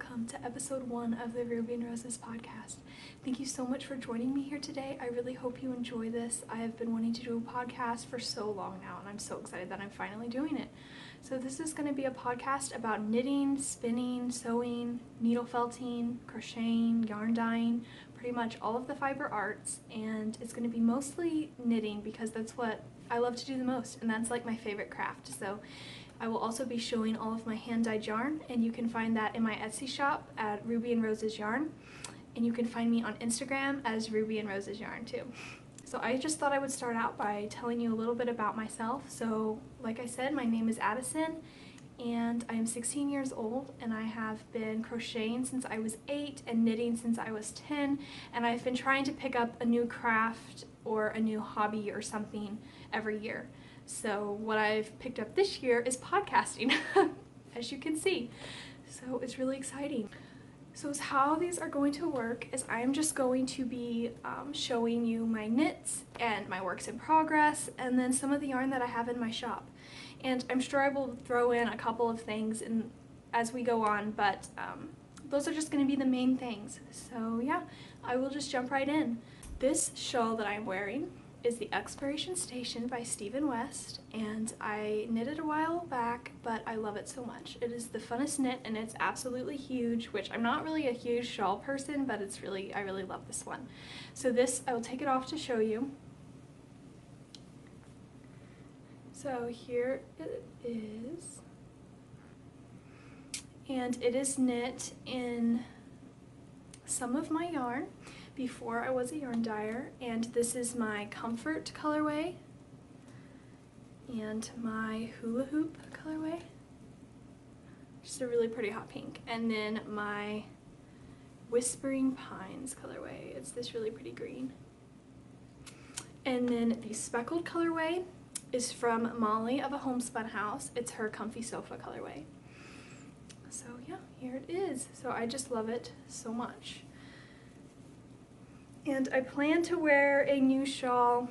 welcome to episode 1 of the Ruby and Roses podcast. Thank you so much for joining me here today. I really hope you enjoy this. I have been wanting to do a podcast for so long now, and I'm so excited that I'm finally doing it. So this is going to be a podcast about knitting, spinning, sewing, needle felting, crocheting, yarn dyeing, pretty much all of the fiber arts, and it's going to be mostly knitting because that's what I love to do the most, and that's like my favorite craft. So I will also be showing all of my hand-dyed yarn, and you can find that in my Etsy shop at Ruby and Roses Yarn, and you can find me on Instagram as Ruby and Roses Yarn too. So I just thought I would start out by telling you a little bit about myself. So like I said, my name is Addison, and I am 16 years old, and I have been crocheting since I was 8 and knitting since I was 10, and I've been trying to pick up a new craft or a new hobby or something every year. So what I've picked up this year is podcasting, as you can see. So it's really exciting. So how these are going to work is I'm just going to be showing you my knits and my works in progress, and then some of the yarn that I have in my shop. And I'm sure I will throw in a couple of things as we go on, but those are just going to be the main things. So yeah, I will just jump right in. This shawl that I'm wearing is the Exploration Station by Stephen West, and I knitted a while back, but I love it so much. It is the funnest knit, and it's absolutely huge, which I'm not really a huge shawl person, but I really love this one. So this, I will take it off to show you. So here it is, and it is knit in some of my yarn before I was a yarn dyer, and this is my Comfort colorway and my Hula Hoop colorway, just a really pretty hot pink, and then my Whispering Pines colorway. It's this really pretty green. And then the Speckled colorway is from Marley of a Homespun House. It's her Comfy Sofa colorway. So yeah, here it is. So I just love it so much. And I plan to wear a new shawl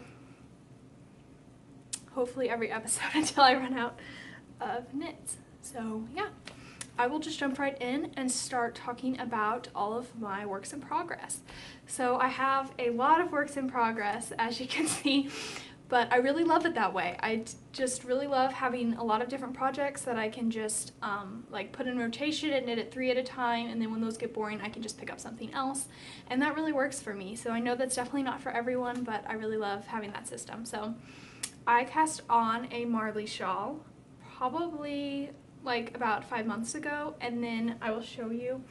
hopefully every episode until I run out of knits. So yeah, I will just jump right in and start talking about all of my works in progress. So I have a lot of works in progress, as you can see, but I really love it that way. I just really love having a lot of different projects that I can just like put in rotation and knit it 3 at a time, and then when those get boring I can just pick up something else, and that really works for me. So I know that's definitely not for everyone, but I really love having that system. So I cast on a Marley shawl probably like about 5 months ago, and then I will show you.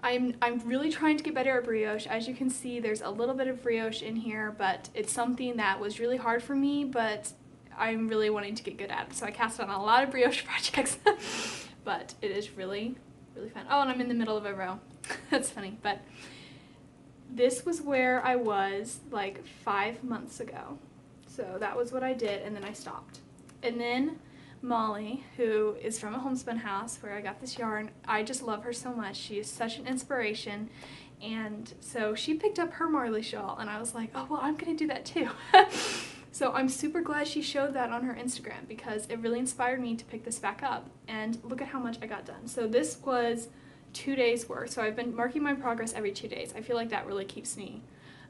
I'm really trying to get better at brioche. As you can see, there's a little bit of brioche in here, but it's something that was really hard for me, but I'm really wanting to get good at it. So I cast on a lot of brioche projects, but it is really, really fun. Oh, and I'm in the middle of a row. That's funny, but this was where I was like 5 months ago. So that was what I did, and then I stopped. And then Molly, who is from a homespun house where I got this yarn, I just love her so much. She is such an inspiration, and so she picked up her Marley shawl, and I was like, oh well, I'm gonna do that too. So I'm super glad she showed that on her Instagram because it really inspired me to pick this back up, and look at how much I got done. So this was 2 days worth, so I've been marking my progress every 2 days. I feel like that really keeps me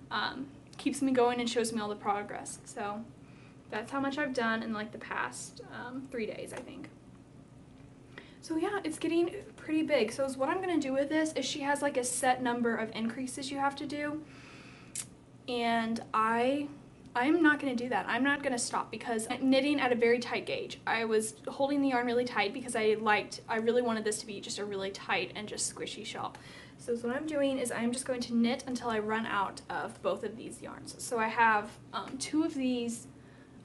going and shows me all the progress. So that's how much I've done in like the past 3 days, I think. So yeah, it's getting pretty big. So what I'm going to do with this is she has like a set number of increases you have to do, and I'm not going to do that. I'm not going to stop because I'm knitting at a very tight gauge. I was holding the yarn really tight because I really wanted this to be just a really tight and just squishy shawl. So what I'm doing is I'm just going to knit until I run out of both of these yarns. So I have 2 of these.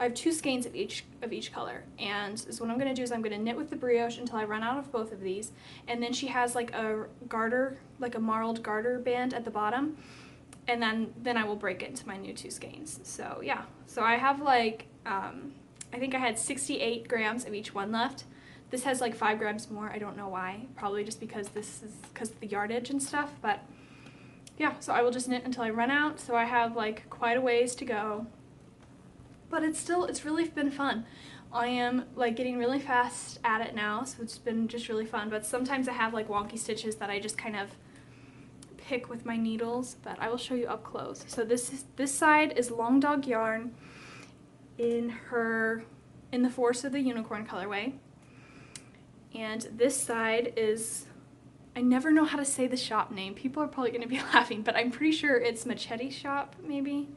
I have 2 skeins of each color, and so what I'm going to do is I'm going to knit with the brioche until I run out of both of these, and then she has like a garter, like a marled garter band at the bottom, and then I will break it into my new 2 skeins. So yeah, so I have like I think I had 68 grams of each one left. This has like 5 grams more. I don't know why, probably just because of the yardage and stuff, but yeah, so I will just knit until I run out. So I have like quite a ways to go. But it's really been fun. I am like getting really fast at it now, so it's been just really fun, but sometimes I have like wonky stitches that I just kind of pick with my needles, but I will show you up close. So this side is Long Dog yarn in the Force of the Unicorn colorway, and this side is, I never know how to say the shop name. People are probably going to be laughing, but I'm pretty sure it's Machete Shop, maybe.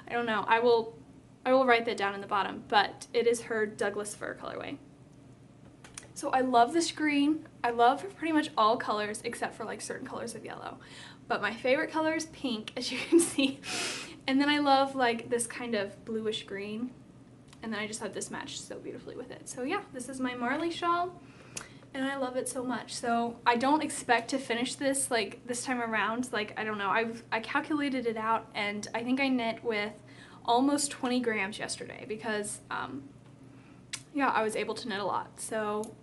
I don't know. I will write that down in the bottom, but it is her Douglas Fir colorway. So I love this green. I love pretty much all colors except for like certain colors of yellow. But my favorite color is pink, as you can see. And then I love like this kind of bluish green. And then I just have this matched so beautifully with it. So yeah, this is my Marley shawl, and I love it so much. So I don't expect to finish this like this time around. Like, I don't know. I calculated it out, and I think I knit with almost 20 grams yesterday because yeah, I was able to knit a lot. So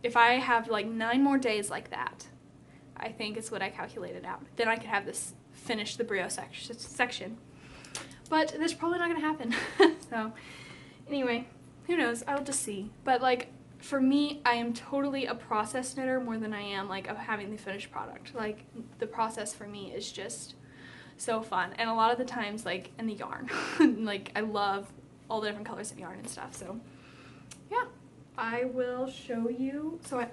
if I have like 9 more days like that, I think it's what I calculated out, then I could have this finish the brio section. But that's probably not gonna happen. So anyway, who knows? I'll just see. But like, for me, I am totally a process knitter more than I am like of having the finished product. Like, the process for me is just so fun, and a lot of the times like in the yarn. Like, I love all the different colors of yarn and stuff. So yeah, I will show you. So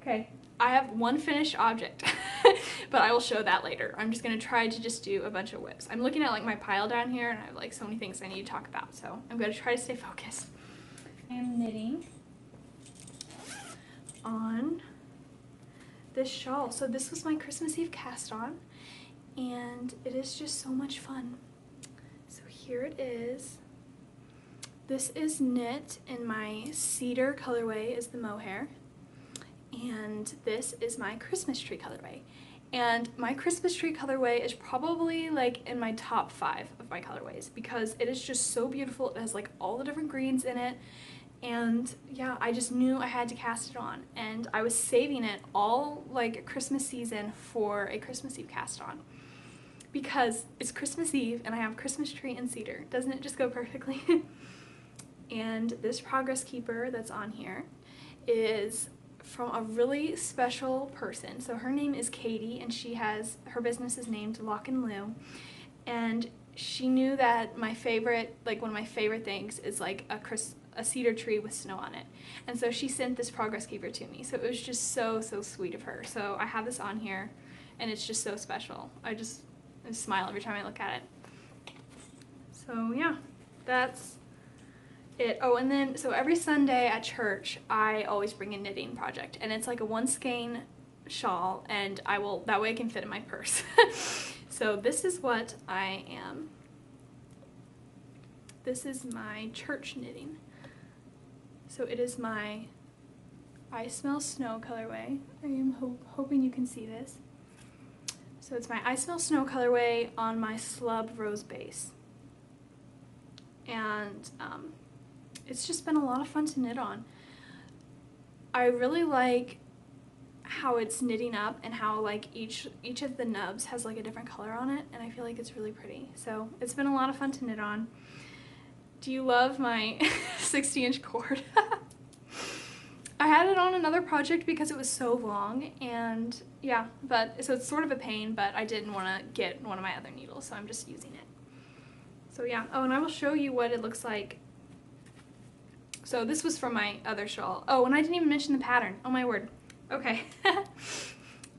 okay, I have one finished object, but I will show that later. I'm just gonna try to just do a bunch of whips. I'm looking at like my pile down here, and I have like so many things I need to talk about, so I'm gonna try to stay focused. I am knitting on this shawl. So this was my Christmas Eve cast on, and it is just so much fun. So here it is. This is knit in my cedar colorway, is the mohair. And this is my Christmas tree colorway. And my Christmas tree colorway is probably like in my top 5 of my colorways because it is just so beautiful. It has like all the different greens in it. And yeah, I just knew I had to cast it on. And I was saving it all like Christmas season for a Christmas Eve cast on. Because it's Christmas Eve and I have Christmas tree and cedar. Doesn't it just go perfectly? And this progress keeper that's on here is from a really special person. So her name is Katie, and her business is named Lock and Lou. And she knew that my favorite, like one of my favorite things is like a cedar tree with snow on it. And so she sent this progress keeper to me. So it was just so, so sweet of her. So I have this on here, and it's just so special. I smile every time I look at it. So yeah, that's it. Oh, and then, so every Sunday at church, I always bring a knitting project, and it's like a 1 skein shawl, and that way I can fit in my purse. So this is what I am. This is my church knitting. So it is my I Smell Snow colorway. I am hoping you can see this. So it's my I Smell Snow colorway on my slub rose base. And it's just been a lot of fun to knit on. I really like how it's knitting up and how like each of the nubs has like a different color on it, and I feel like it's really pretty. So it's been a lot of fun to knit on. Do you love my 60-inch cord? I had it on another project because it was so long, and yeah, so it's sort of a pain, but I didn't want to get one of my other needles, so I'm just using it. So yeah, oh, and I will show you what it looks like. So this was from my other shawl. Oh, and I didn't even mention the pattern. Oh my word. Okay.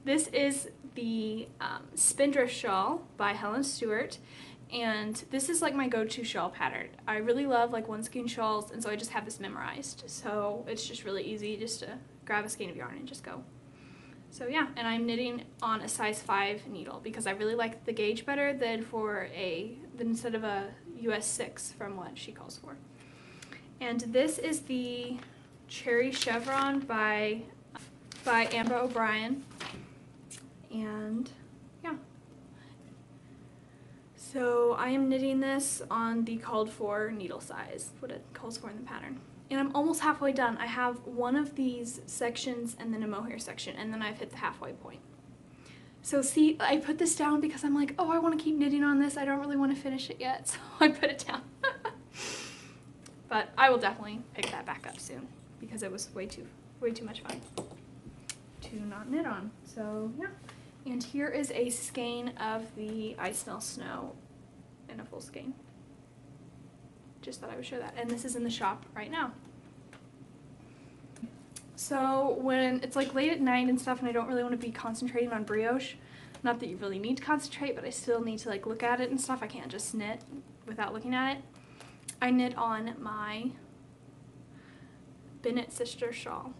This is the Spindrift shawl by Helen Stewart, and this is like my go-to shawl pattern. I really love like 1 skein shawls, and so I just have this memorized. So it's just really easy just to grab a skein of yarn and just go. So yeah, and I'm knitting on a size 5 needle because I really like the gauge better than instead of a US 6 from what she calls for. And this is the Cherry Chevron by Amber O'Brien. And yeah. So I am knitting this on the called for needle size, what it calls for in the pattern. And I'm almost halfway done. I have one of these sections and then a mohair section, and then I've hit the halfway point. So see, I put this down because I'm like, oh, I want to keep knitting on this. I don't really want to finish it yet, so I put it down. but I will definitely pick that back up soon because it was way too much fun to not knit on. So yeah, and here is a skein of the I Smell Snow in a full skein. Just thought I would show that, and this is in the shop right now. So when it's like late at night and stuff and I don't really want to be concentrating on brioche, not that you really need to concentrate, but I still need to like look at it and stuff. I can't just knit without looking at it. I knit on my Bennett Sister shawl,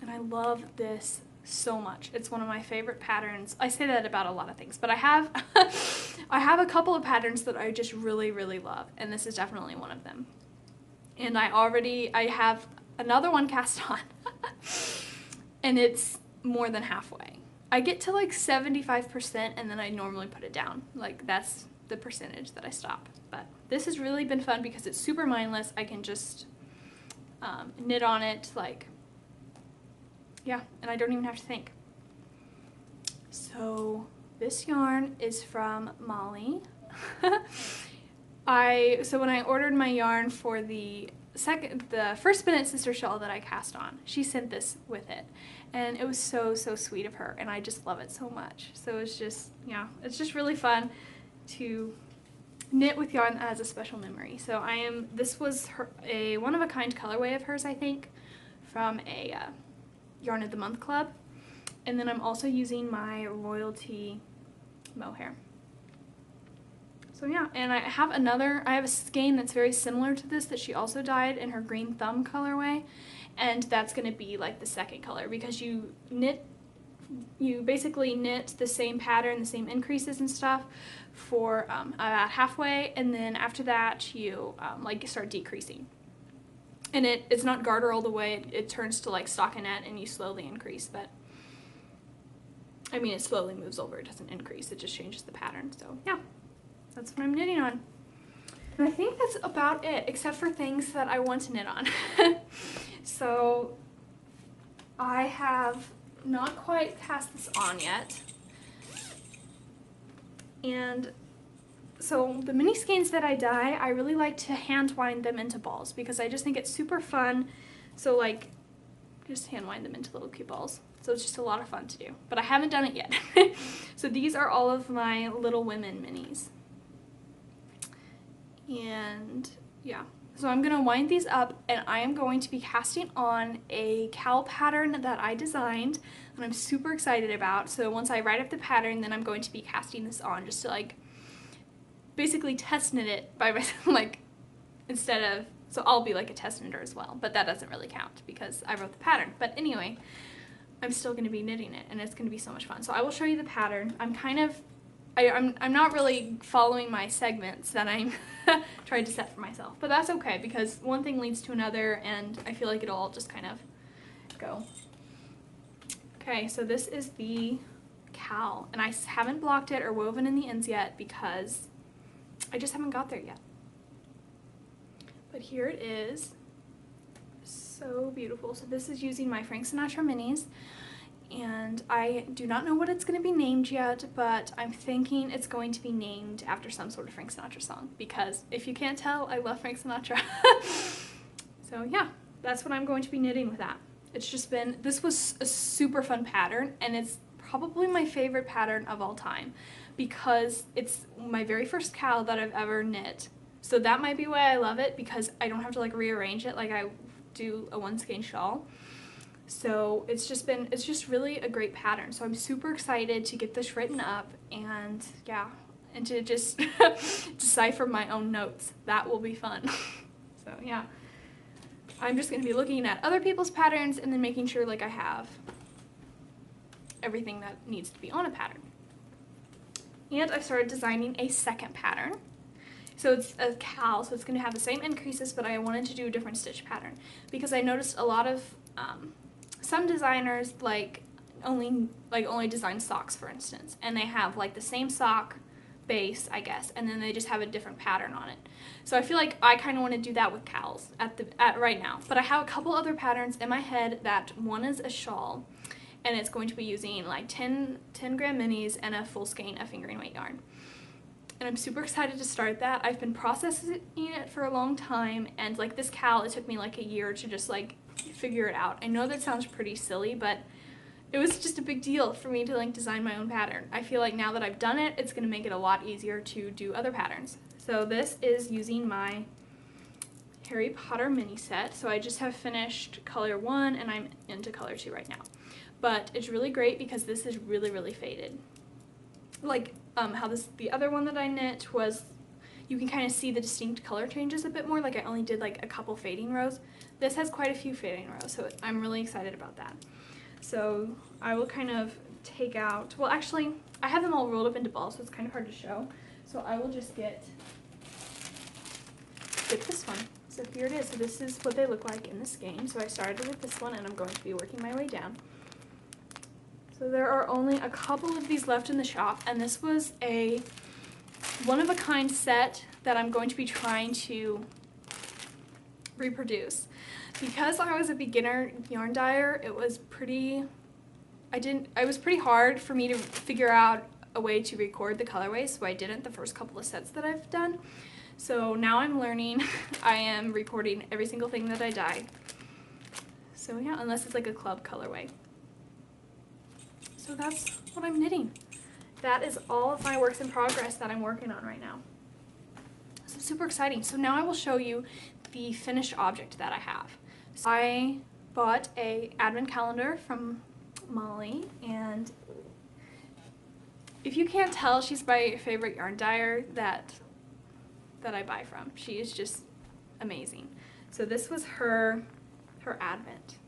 and I love this so much. It's one of my favorite patterns. I say that about a lot of things, but I have I have a couple of patterns that I just really love, and this is definitely one of them. And I have another one cast on and it's more than halfway. I get to like 75% and then I normally put it down. Like that's the percentage that I stop. But this has really been fun because it's super mindless. I can just knit on it, like, yeah, and I don't even have to think. So this yarn is from Marley. So when I ordered my yarn for the first Bennett Sister shawl that I cast on, she sent this with it, and it was so sweet of her, and I just love it so much. So it's just, yeah, it's just really fun to knit with yarn that has a special memory. So this was a one-of-a-kind colorway of hers, I think, from a Yarn of the Month club, and then I'm also using my Royalty mohair. So yeah, and I have a skein that's very similar to this that she also dyed in her Green Thumb colorway, and that's going to be like the second color because you basically knit the same pattern, the same increases and stuff for about halfway, and then after that you like start decreasing. And it's not garter all the way, it turns to like stockinette and you slowly increase, but I mean it slowly moves over, it doesn't increase, it just changes the pattern. So yeah, that's what I'm knitting on. And I think that's about it, except for things that I want to knit on. So I have not quite cast this on yet. And so the mini skeins that I dye, I really like to hand wind them into balls because I just think it's super fun. So like, just hand wind them into little cute balls. So it's just a lot of fun to do, but I haven't done it yet. So these are all of my Little Women minis. And yeah, so I'm gonna wind these up and I am going to be casting on a cowl pattern that I designed and I'm super excited about. So once I write up the pattern, then I'm going to be casting this on just to like basically test knit it by myself, like so I'll be like a test knitter as well, but that doesn't really count because I wrote the pattern. But anyway, I'm still going to be knitting it and it's going to be so much fun. So I will show you the pattern. I'm not really following my segments that I'm trying to set for myself, but that's okay because one thing leads to another and I feel like it'll all just kind of go. Okay, so this is the cowl and I haven't blocked it or woven in the ends yet because I just haven't got there yet. But here it is. So beautiful. So this is using my Frank Sinatra minis. And I do not know what it's going to be named yet, but I'm thinking it's going to be named after some sort of Frank Sinatra song because if you can't tell, I love Frank Sinatra. So yeah, that's what I'm going to be knitting with that. This was a super fun pattern and it's probably my favorite pattern of all time because it's my very first cowl that I've ever knit. So that might be why I love it because I don't have to like rearrange it like I do a one skein shawl. So it's just really a great pattern. So I'm super excited to get this written up and yeah, and to just decipher my own notes. That will be fun. So yeah, I'm just going to be looking at other people's patterns and then making sure like I have everything that needs to be on a pattern. And I started designing a second pattern. So it's a cowl, so it's going to have the same increases, but I wanted to do a different stitch pattern because I noticed a lot of some designers only design socks, for instance, and they have like the same sock base, I guess, and then they just have a different pattern on it. So I feel like I kind of want to do that with cowls at right now. But I have a couple other patterns in my head. That one is a shawl, and it's going to be using like 10 gram minis and a full skein of fingering weight yarn. and I'm super excited to start that. I've been processing it for a long time, and like this cowl, it took me like a year to just like figure it out. I know that sounds pretty silly, but it was just a big deal for me to like design my own pattern. I feel like now that I've done it, it's going to make it a lot easier to do other patterns. So this is using my Harry Potter mini set. So I just have finished color 1 and I'm into color 2 right now. But it's really great because this is really, really faded. Like how the other one that I knit was, you can kind of see the distinct color changes a bit more. Like I only did like a couple fading rows. This has quite a few fading rows, so I'm really excited about that. So I will kind of take out, well actually I have them all rolled up into balls, so it's kind of hard to show. So I will just get this one. So here it is. So this is what they look like in the skein. So I started with this one and I'm going to be working my way down. So there are only a couple of these left in the shop, and this was a one-of-a-kind set that I'm going to be trying to reproduce. Because I was a beginner yarn dyer, it was pretty hard for me to figure out a way to record the colorway, so I didn't the first couple of sets that I've done. So now I'm learning. I am recording every single thing that I dye. So yeah, unless it's like a club colorway. So that's what I'm knitting. That is all of my works in progress that I'm working on right now. So super exciting. So now I will show you the finished object that I have. So I bought a advent calendar from Marley, and if you can't tell, she's my favorite yarn dyer that I buy from. She is just amazing. So this was her advent.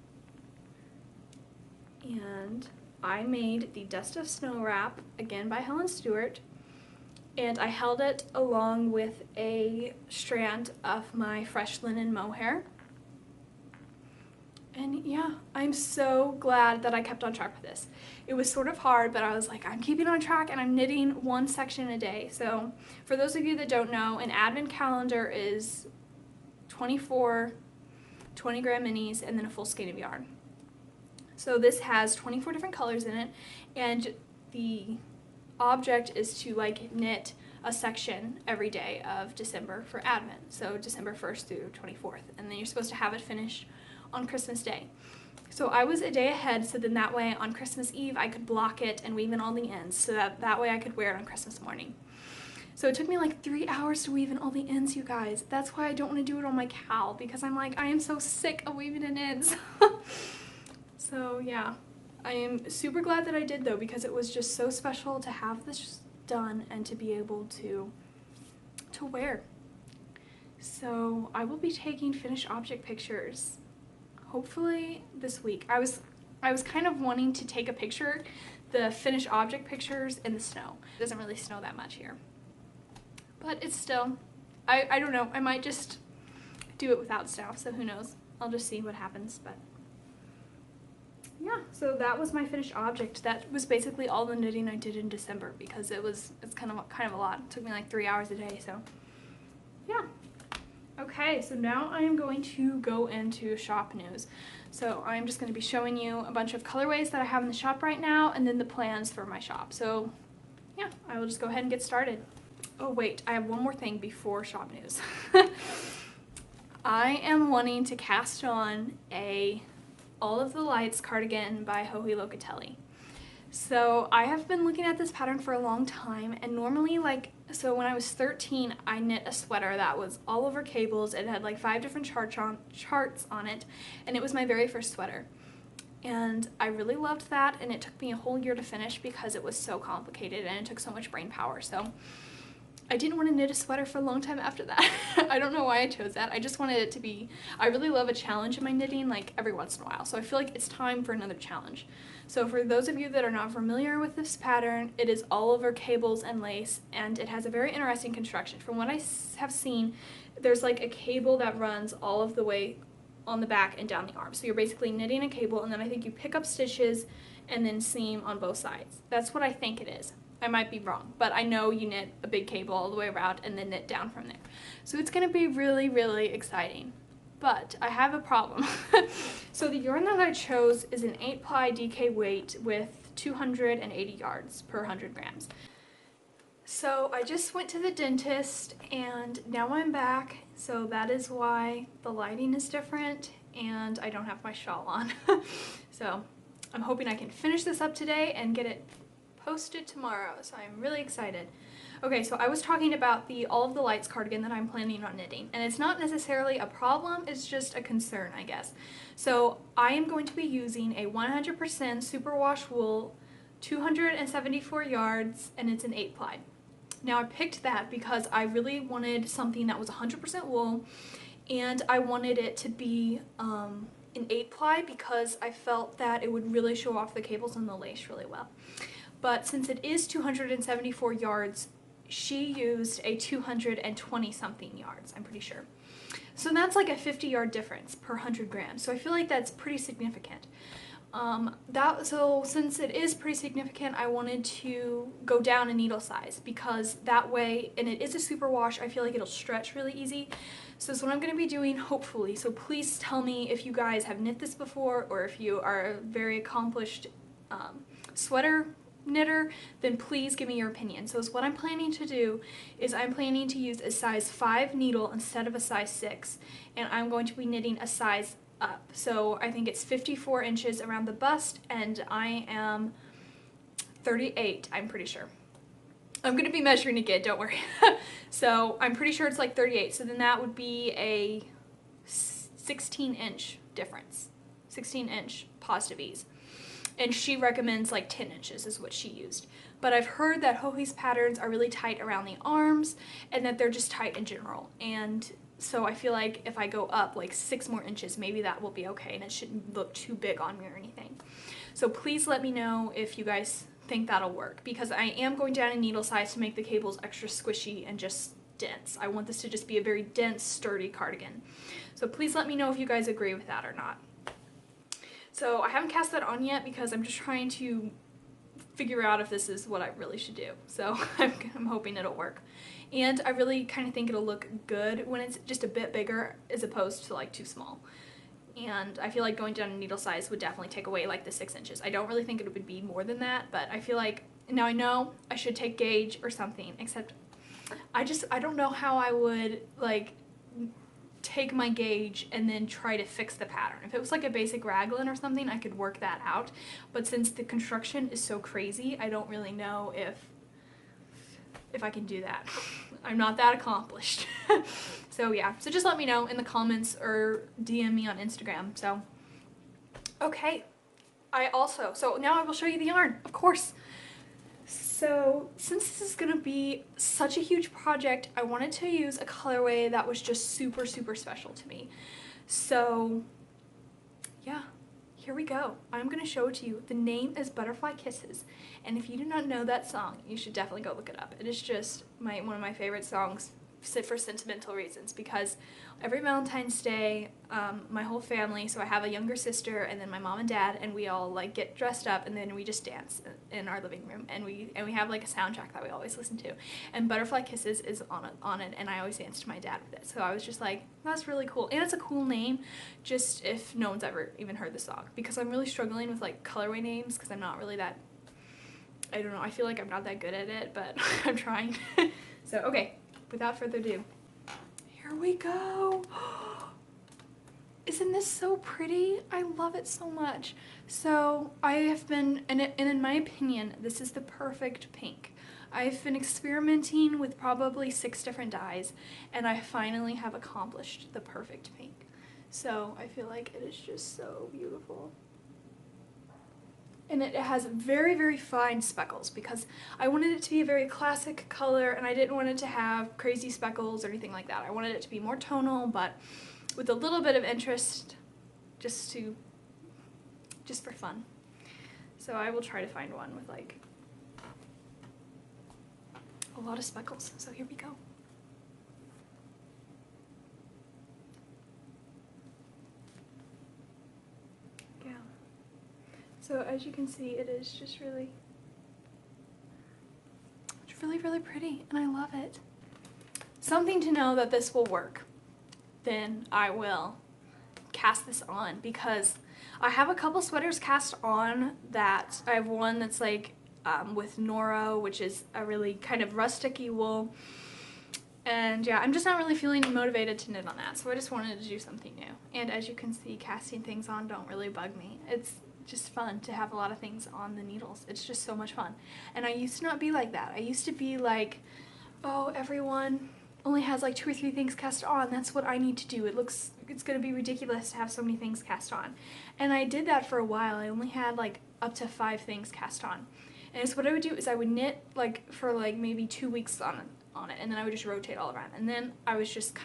And I made the Dust of Snow wrap, again by Helen Stewart, and I held it along with a strand of my fresh linen mohair. And yeah, I'm so glad that I kept on track with this. It was sort of hard, but I was like, I'm keeping on track and I'm knitting one section a day. So for those of you that don't know, an advent calendar is 24 20-gram minis and then a full skein of yarn. So this has 24 different colors in it, and the object is to like knit a section every day of December for Advent, so December 1st through 24th, and then you're supposed to have it finished on Christmas Day. So I was a day ahead, so then that way on Christmas Eve I could block it and weave in all the ends, so that way I could wear it on Christmas morning. So it took me like 3 hours to weave in all the ends, you guys. That's why I don't want to do it on my cowl, because I'm like, I am so sick of weaving in ends. So yeah, I am super glad that I did though, because it was just so special to have this done and to be able to wear. So I will be taking finished object pictures hopefully this week. I was kind of wanting to take a picture, the finished object pictures in the snow. It doesn't really snow that much here, but it's still, I don't know, I might just do it without snow, so who knows. I'll just see what happens. But yeah, so that was my finished object. That was basically all the knitting I did in December, because it's kind of a lot. It took me like 3 hours a day, so yeah. Okay, so now I am going to go into shop news. So I'm just going to be showing you a bunch of colorways that I have in the shop right now, and then the plans for my shop. So yeah, I will just go ahead and get started. Oh wait, I have one more thing before shop news. I am wanting to cast on a All of the Lights cardigan by Joji Locatelli. So I have been looking at this pattern for a long time, and normally, so when I was 13, I knit a sweater that was all over cables. It had like 5 different charts on it, and it was my very first sweater. And I really loved that, and it took me a whole year to finish because it was so complicated and it took so much brain power. So I didn't want to knit a sweater for a long time after that. I don't know why I chose that. I just wanted it to be, I really love a challenge in my knitting, like every once in a while. So I feel like it's time for another challenge. So for those of you that are not familiar with this pattern, it is all over cables and lace, and it has a very interesting construction. From what I have seen, there's like a cable that runs all of the way on the back and down the arm. So you're basically knitting a cable, and then I think you pick up stitches and then seam on both sides. That's what I think it is. I might be wrong, but I know you knit a big cable all the way around and then knit down from there. So it's going to be really, really exciting. But I have a problem. So the yarn that I chose is an 8-ply DK weight with 280 yards per 100 grams. So I just went to the dentist and now I'm back, so that is why the lighting is different and I don't have my shawl on. So I'm hoping I can finish this up today and get it posted tomorrow, so I'm really excited. Okay, so I was talking about the All of the Lights cardigan that I'm planning on knitting, and it's not necessarily a problem, it's just a concern, I guess. So I am going to be using a 100% superwash wool, 274 yards, and it's an 8-ply. Now I picked that because I really wanted something that was 100% wool, and I wanted it to be an 8-ply because I felt that it would really show off the cables and the lace really well. But since it is 274 yards, she used a 220 something yards, I'm pretty sure. So that's like a 50-yard difference per 100 grams. So I feel like that's pretty significant. So since it is pretty significant, I wanted to go down a needle size because that way, and it is a super wash, I feel like it'll stretch really easy. So that's what I'm going to be doing, hopefully. So please tell me if you guys have knit this before, or if you are a very accomplished sweater knitter, then please give me your opinion. So what I'm planning to do is I'm planning to use a size 5 needle instead of a size 6, and I'm going to be knitting a size up. So I think it's 54 inches around the bust, and I am 38, I'm pretty sure. I'm going to be measuring again, don't worry. So I'm pretty sure it's like 38, so then that would be a 16-inch difference, 16-inch positive ease. And she recommends like 10 inches is what she used. But I've heard that Hohi's patterns are really tight around the arms and that they're just tight in general. And so I feel like if I go up like 6 more inches, maybe that will be okay and it shouldn't look too big on me or anything. So please let me know if you guys think that'll work, because I am going down in needle size to make the cables extra squishy and just dense. I want this to just be a very dense, sturdy cardigan. So please let me know if you guys agree with that or not. So I haven't cast that on yet because I'm just trying to figure out if this is what I really should do. So I'm hoping it'll work. And I really kind of think it'll look good when it's just a bit bigger as opposed to like too small. And I feel like going down to needle size would definitely take away like the 6 inches. I don't really think it would be more than that, but I feel like, now I know I should take gauge or something, except I don't know how I would like take my gauge and then try to fix the pattern. If it was like a basic raglan or something, I could work that out. But since the construction is so crazy, I don't really know if I can do that. I'm not that accomplished. So yeah, so just let me know in the comments or DM me on Instagram. So, okay. So now I will show you the yarn, of course. So since this is going to be such a huge project, I wanted to use a colorway that was just super, super special to me. So yeah, here we go. I'm going to show it to you. The name is Butterfly Kisses, and if you do not know that song, you should definitely go look it up. It is just one of my favorite songs for sentimental reasons, because every Valentine's Day, my whole family, so I have a younger sister and then my mom and dad, and we all like get dressed up and then we just dance in our living room, and we have like a soundtrack that we always listen to, and Butterfly Kisses is on it, and I always dance to my dad with it. So I was just like, that's really cool, and it's a cool name, just if no one's ever even heard the song, because I'm really struggling with like colorway names because I'm not really that, I don't know, I feel like I'm not that good at it, but I'm trying. So okay, without further ado, here we go. Isn't this so pretty? I love it so much. So I have been, and in my opinion, this is the perfect pink. I've been experimenting with probably 6 different dyes, and I finally have accomplished the perfect pink. So I feel like it is just so beautiful. And it has very, very fine speckles because I wanted it to be a very classic color, and I didn't want it to have crazy speckles or anything like that. I wanted it to be more tonal, but with a little bit of interest, just for fun. So I will try to find one with like a lot of speckles. So here we go. Yeah. So as you can see, it is just really, it's really, really pretty, and I love it. Something to know that this will work. Then I will cast this on, because I have a couple sweaters cast on that I have one that's like with Noro, which is a really kind of rusticy wool. And yeah, I'm just not really feeling motivated to knit on that, so I just wanted to do something new. And as you can see, casting things on don't really bug me. It's just fun to have a lot of things on the needles. It's just so much fun. And I used to not be like that. I used to be like, oh, everyone only has like 2 or 3 things cast on. That's what I need to do. It's gonna be ridiculous to have so many things cast on. And I did that for a while. I only had like up to 5 things cast on. And so what I would do is I would knit like for like maybe 2 weeks on it, and then I would just rotate all around. And then I was just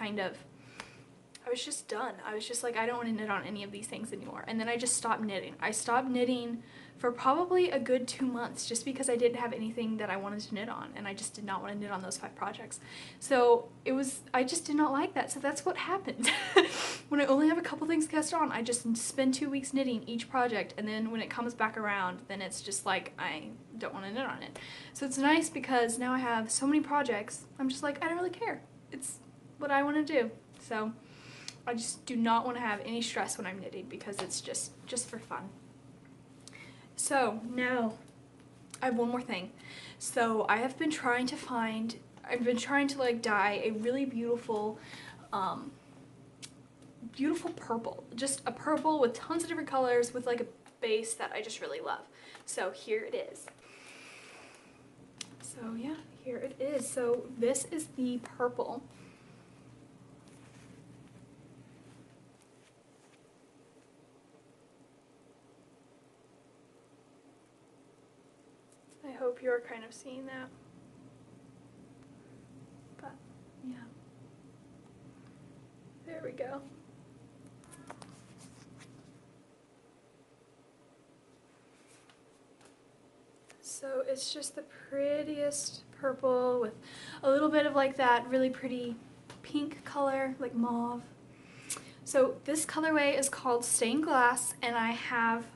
done. I was just like, I don't want to knit on any of these things anymore. And then I just stopped knitting. I stopped knitting for probably a good 2 months just because I didn't have anything that I wanted to knit on, and I just did not want to knit on those 5 projects. So I just did not like that. So that's what happened. When I only have a couple things cast on, I just spend 2 weeks knitting each project, and then when it comes back around, then it's just like, I don't want to knit on it. So it's nice because now I have so many projects, I'm just like, I don't really care. It's what I want to do. So I just do not want to have any stress when I'm knitting because it's just for fun. So now I have one more thing. So I've been trying to like dye a really beautiful beautiful purple, just a purple with tons of different colors with like a base that I just really love. So here it is. So yeah, here it is. So this is the purple. I hope you're kind of seeing that. But yeah. There we go. So it's just the prettiest purple with a little bit of like that really pretty pink color, like mauve. So this colorway is called Stained Glass, and I have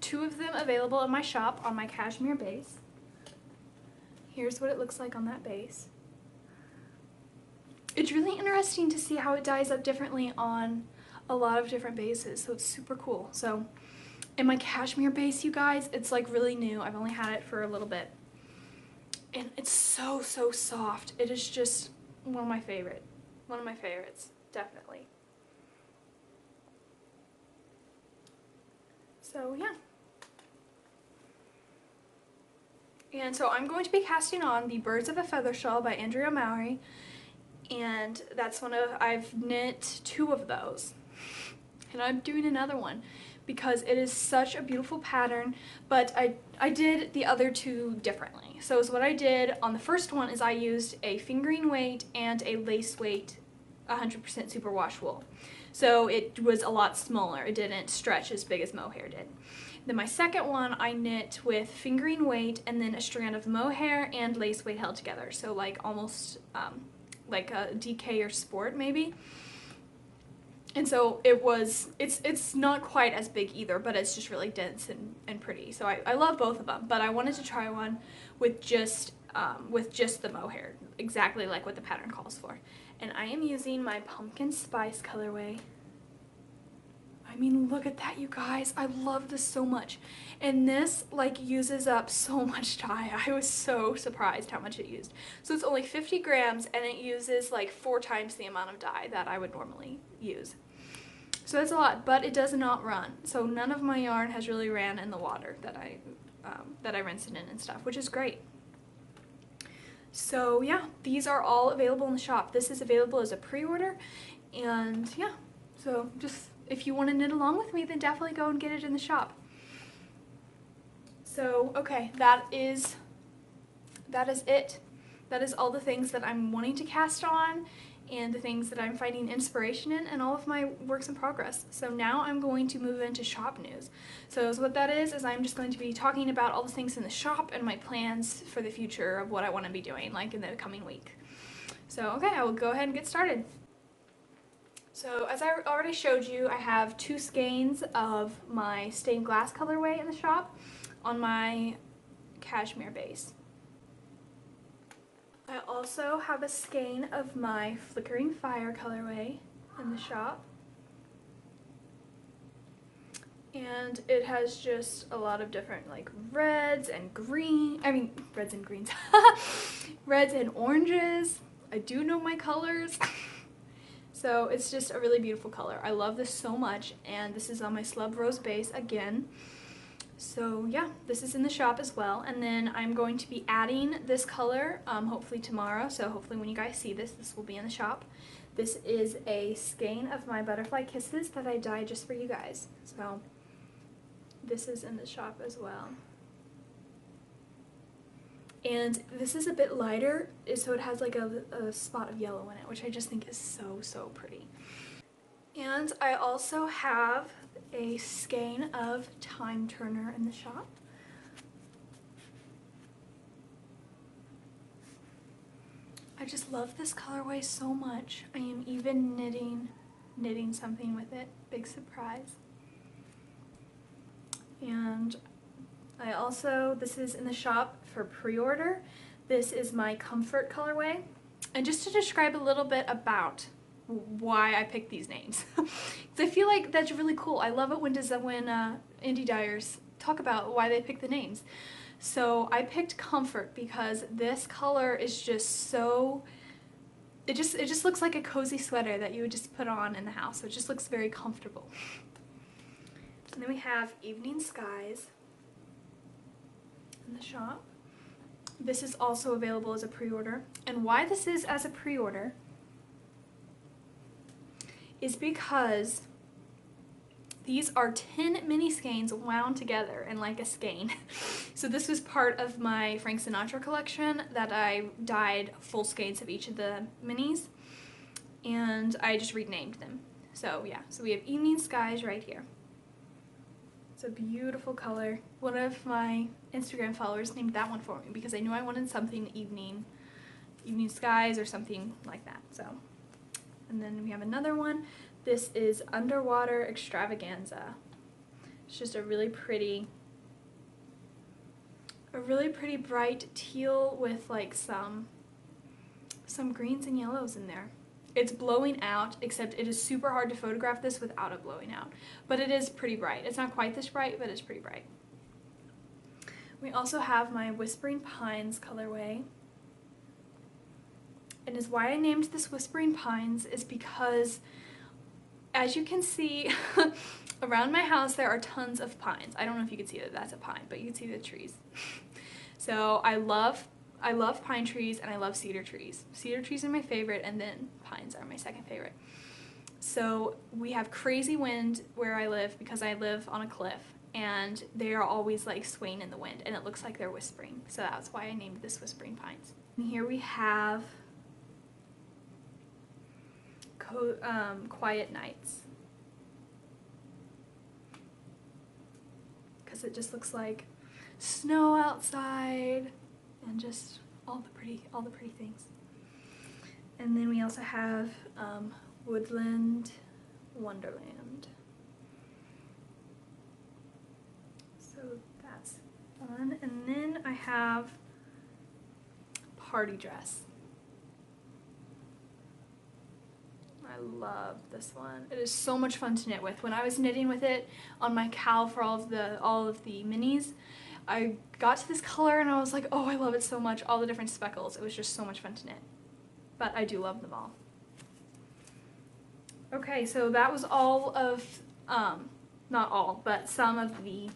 2 of them available in my shop on my cashmere base. Here's what it looks like on that base. It's really interesting to see how it dyes up differently on a lot of different bases, so it's super cool. So in my cashmere base, you guys, it's like really new. I've only had it for a little bit. And it's so soft. It is just one of my favorites, definitely. So yeah. And so I'm going to be casting on the Birds of a Feather Shawl by Andrea Mowry. And that's I've knit 2 of those. And I'm doing another one because it is such a beautiful pattern, but I did the other 2 differently. So what I did on the first one is I used a fingering weight and a lace weight 100% superwash wool. So it was a lot smaller. It didn't stretch as big as mohair did. Then my second one I knit with fingering weight and then a strand of mohair and lace weight held together. So like almost like a DK or Sport maybe. And so it's not quite as big either, but it's just really dense and pretty. So I love both of them, but I wanted to try one with just the mohair, exactly like what the pattern calls for. And I am using my Pumpkin Spice colorway. I mean, look at that, you guys. I love this so much. And this like uses up so much dye. I was so surprised how much it used. So it's only 50 grams and it uses like 4 times the amount of dye that I would normally use. So that's a lot, but it does not run. So none of my yarn has really ran in the water that I rinse it in and stuff, which is great. So yeah, these are all available in the shop. This is available as a pre-order, and yeah, so just if you want to knit along with me, then definitely go and get it in the shop. So okay, that is it. That is all the things that I'm wanting to cast on and the things that I'm finding inspiration in and all of my works in progress. So now I'm going to move into shop news. So what that is I'm just going to be talking about all the things in the shop and my plans for the future of what I want to be doing like in the coming week. So okay, I will go ahead and get started. So as I already showed you, I have 2 skeins of my stained glass colorway in the shop on my cashmere base. I also have a skein of my Flickering Fire colorway in the shop. And it has just a lot of different like reds and reds and greens, reds and oranges. I do know my colors. So it's just a really beautiful color. I love this so much, and this is on my Slub Rose base again. So yeah, this is in the shop as well, and then I'm going to be adding this color hopefully tomorrow, so hopefully when you guys see this, this will be in the shop. This is a skein of my Butterfly Kisses that I dyed just for you guys, so this is in the shop as well. And this is a bit lighter, so it has like a spot of yellow in it, which I just think is so pretty. And I also have a skein of Time Turner in the shop. I just love this colorway so much. I am even knitting something with it. Big surprise. And I also, this is in the shop for pre-order. This is my Comfort colorway. And just to describe a little bit about why I picked these names, because I feel like that's really cool. I love it when indie dyers talk about why they pick the names. So I picked Comfort because this color is just so, it just looks like a cozy sweater that you would just put on in the house. So it just looks very comfortable. And then we have Evening Skies in the shop. This is also available as a pre-order. And why this is as a pre-order is because these are 10 mini skeins wound together in like a skein. So this was part of my Frank Sinatra collection that I dyed full skeins of each of the minis, and I just renamed them. So yeah, so we have Evening Skies right here. It's a beautiful color. One of my Instagram followers named that one for me because I knew I wanted something evening skies or something like that. So, and then we have another one. This is Underwater Extravaganza. It's just a really pretty bright teal with like some greens and yellows in there. It's blowing out, except it is super hard to photograph this without it blowing out. But it is pretty bright. It's not quite this bright, but it's pretty bright. We also have my Whispering Pines colorway. And is why I named this Whispering Pines is because, as you can see, around my house there are tons of pines. I don't know if you can see that that's a pine, but you can see the trees. So I love pine trees and I love cedar trees. Cedar trees are my favorite, and then pines are my second favorite. So we have crazy wind where I live because I live on a cliff, and they are always like swaying in the wind, and it looks like they're whispering. So that's why I named this Whispering Pines. And here we have Quiet Nights, because it just looks like snow outside and just all the pretty things. And then we also have Woodland Wonderland. So that's fun. And then I have Party Dress. I love this one. It is so much fun to knit with. When I was knitting with it on my cowl for all of the minis, I got to this color and I was like, oh, I love it so much. All the different speckles. It was just so much fun to knit. But I do love them all. Okay, so that was all of, not all, but some of the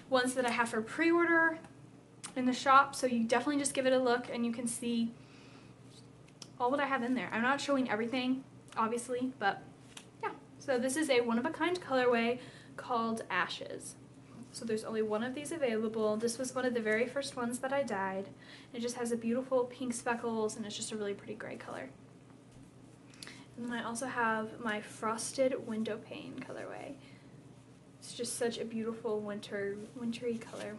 ones that I have for pre-order in the shop. So you definitely just give it a look and you can see all what I have in there. I'm not showing everything, obviously, but yeah. So this is a one-of-a-kind colorway called Ashes. So there's only one of these available. This was one of the very first ones that I dyed. It just has a beautiful pink speckles, and it's just a really pretty gray color. And then I also have my Frosted Window Pane colorway. It's just such a beautiful wintry color.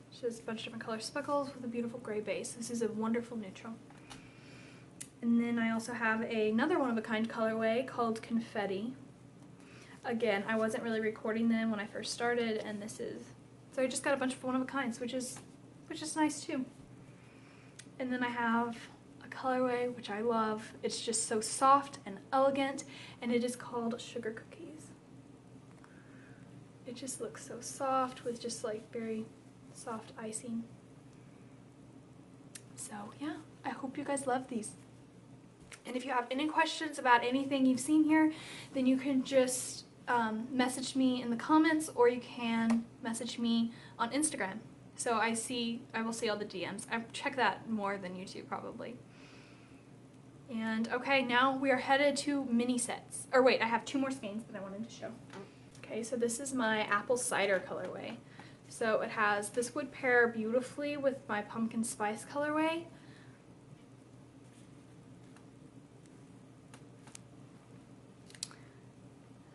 It's just a bunch of different color speckles with a beautiful gray base. This is a wonderful neutral. And then I also have another one-of-a-kind colorway called Confetti. Again, I wasn't really recording them when I first started, and so I just got a bunch of one-of-a-kinds, which is nice too. And then I have a colorway which I love. It's just so soft and elegant, and it is called Sugar Cookies. it just looks so soft with just like very soft icing. So yeah, I hope you guys love these. And if you have any questions about anything you've seen here, then you can just message me in the comments, or you can message me on Instagram. So I will see all the DMs. I check that more than YouTube probably. And okay, now we are headed to mini sets. Or wait, I have 2 more skeins that I wanted to show. Okay, so this is my apple cider colorway. So it has, this would pair beautifully with my pumpkin spice colorway.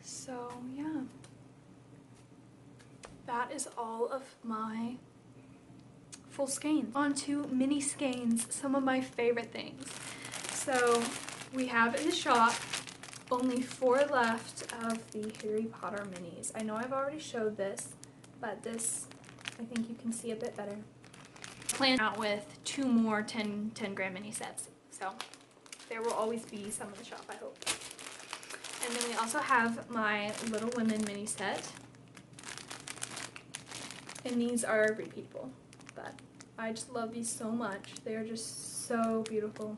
So yeah, that is all of my full skeins. On to mini skeins, some of my favorite things. So we have in the shop only 4 left of the Harry Potter minis. I know I've already showed this, but this I think you can see a bit better. I plan out with 2 more 10 gram mini sets, so there will always be some in the shop, I hope. And then we also have my Little Women mini set, and these are repeatable, but I just love these so much. They are just so beautiful.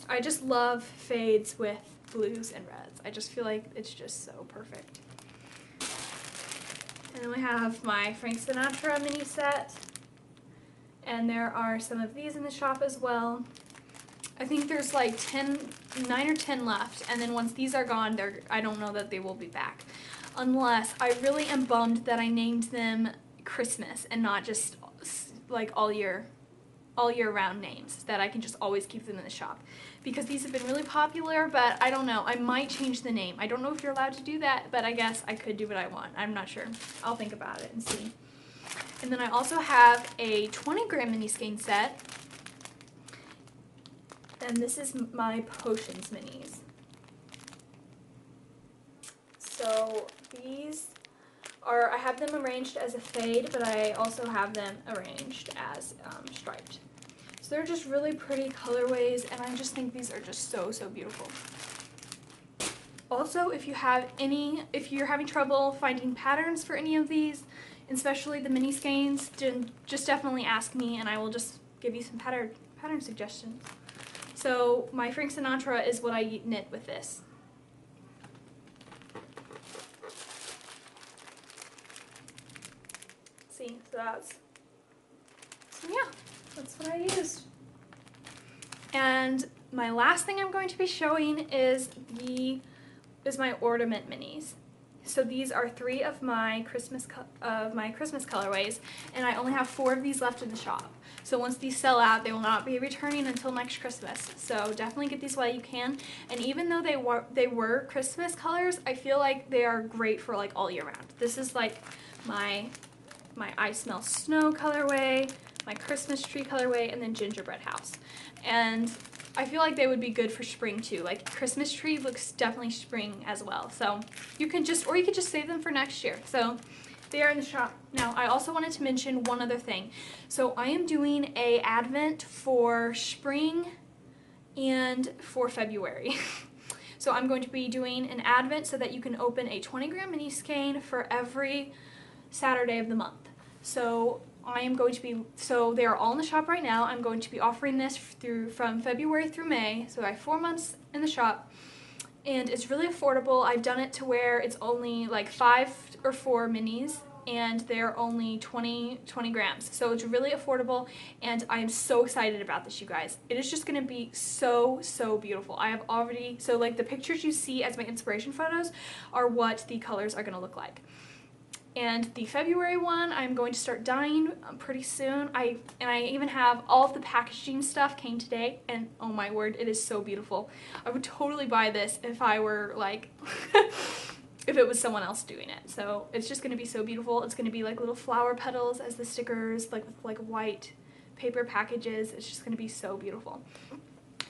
I just love fades with blues and reds. I just feel like it's just so perfect. And then we have my Frank Sinatra mini set, and there are some of these in the shop as well. I think there's like 9 or 10 left, and then once these are gone, I don't know that they will be back. Unless, I really am bummed that I named them Christmas and not just like all year round names, that I can just always keep them in the shop. Because these have been really popular, but I don't know, I might change the name. I don't know if you're allowed to do that, but I guess I could do what I want. I'm not sure. I'll think about it and see. And then I also have a 20 gram mini skein set. And this is my Potions minis. So these are, I have them arranged as a fade, but I also have them arranged as striped. So they're just really pretty colorways, and I just think these are just so, so beautiful. Also, if you're having trouble finding patterns for any of these, especially the mini skeins, just definitely ask me and I will just give you some pattern suggestions. So my Frank Sinatra is what I knit with this. See, so yeah, that's what I used. And my last thing I'm going to be showing is my ornament minis. So these are 3 of my Christmas colorways, and I only have 4 of these left in the shop. So once these sell out, they will not be returning until next Christmas. So definitely get these while you can. And even though they were Christmas colors, I feel like they are great for like all year round. This is like my I Smell Snow colorway, my Christmas tree colorway, and then gingerbread house. And I feel like they would be good for spring too. Like Christmas tree looks definitely spring as well. So you could just save them for next year. So they are in the shop. Now I also wanted to mention one other thing. So I am doing a advent for spring and for February. So I'm going to be doing an advent so that you can open a 20 gram mini skein for every Saturday of the month. So they are all in the shop right now. I'm going to be offering this from February through May. So I have 4 months in the shop, and it's really affordable. I've done it to where it's only like 5 or 4 minis, and they're only 20 grams. So it's really affordable, and I am so excited about this, you guys. It is just gonna be so, so beautiful. So like the pictures you see as my inspiration photos are what the colors are gonna look like. And the February one, I'm going to start dyeing pretty soon. I even have all of the packaging stuff came today, and oh my word, it is so beautiful. I would totally buy this if I were like, if it was someone else doing it. So it's just gonna be so beautiful. It's gonna be like little flower petals as the stickers, like with like white paper packages. It's just gonna be so beautiful.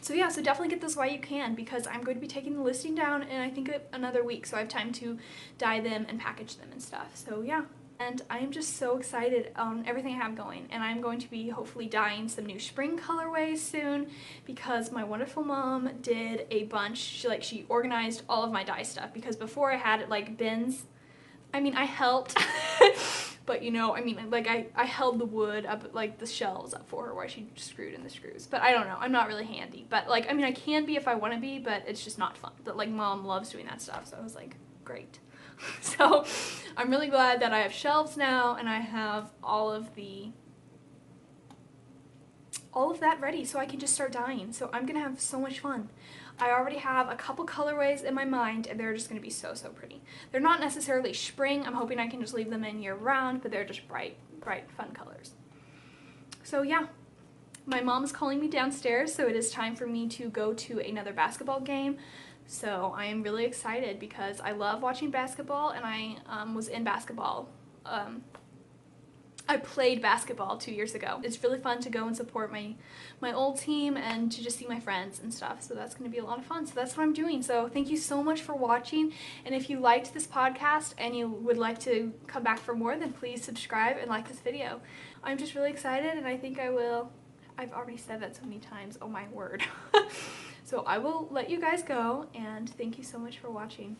So yeah, so definitely get those while you can, because I'm going to be taking the listing down in I think another week, so I have time to dye them and package them and stuff. So yeah, and I am just so excited on everything I have going, and I'm going to be hopefully dyeing some new spring colorways soon, because my wonderful mom did a bunch. She organized all of my dye stuff, because before I had like bins. I mean, I helped, but you know, I mean, like I held the wood up, like the shelves up for her while she screwed in the screws. But I don't know, I'm not really handy. But like, I mean, I can be if I want to be, but it's just not fun. But like, Mom loves doing that stuff, so I was like, great. So I'm really glad that I have shelves now, and I have all of that ready, so I can just start dyeing. So I'm gonna have so much fun. I already have a couple colorways in my mind, and they're just gonna be so pretty. They're not necessarily spring. I'm hoping I can just leave them in year round, but they're just bright, fun colors. So yeah, my mom is calling me downstairs, so it is time for me to go to another basketball game. So I am really excited because I love watching basketball, and I was in basketball. I played basketball 2 years ago. It's really fun to go and support my old team and to just see my friends and stuff. So that's going to be a lot of fun. So that's what I'm doing. So thank you so much for watching. And if you liked this podcast and you would like to come back for more, then please subscribe and like this video. I'm just really excited, and I think I will. I've already said that so many times. Oh my word. So I will let you guys go, and thank you so much for watching.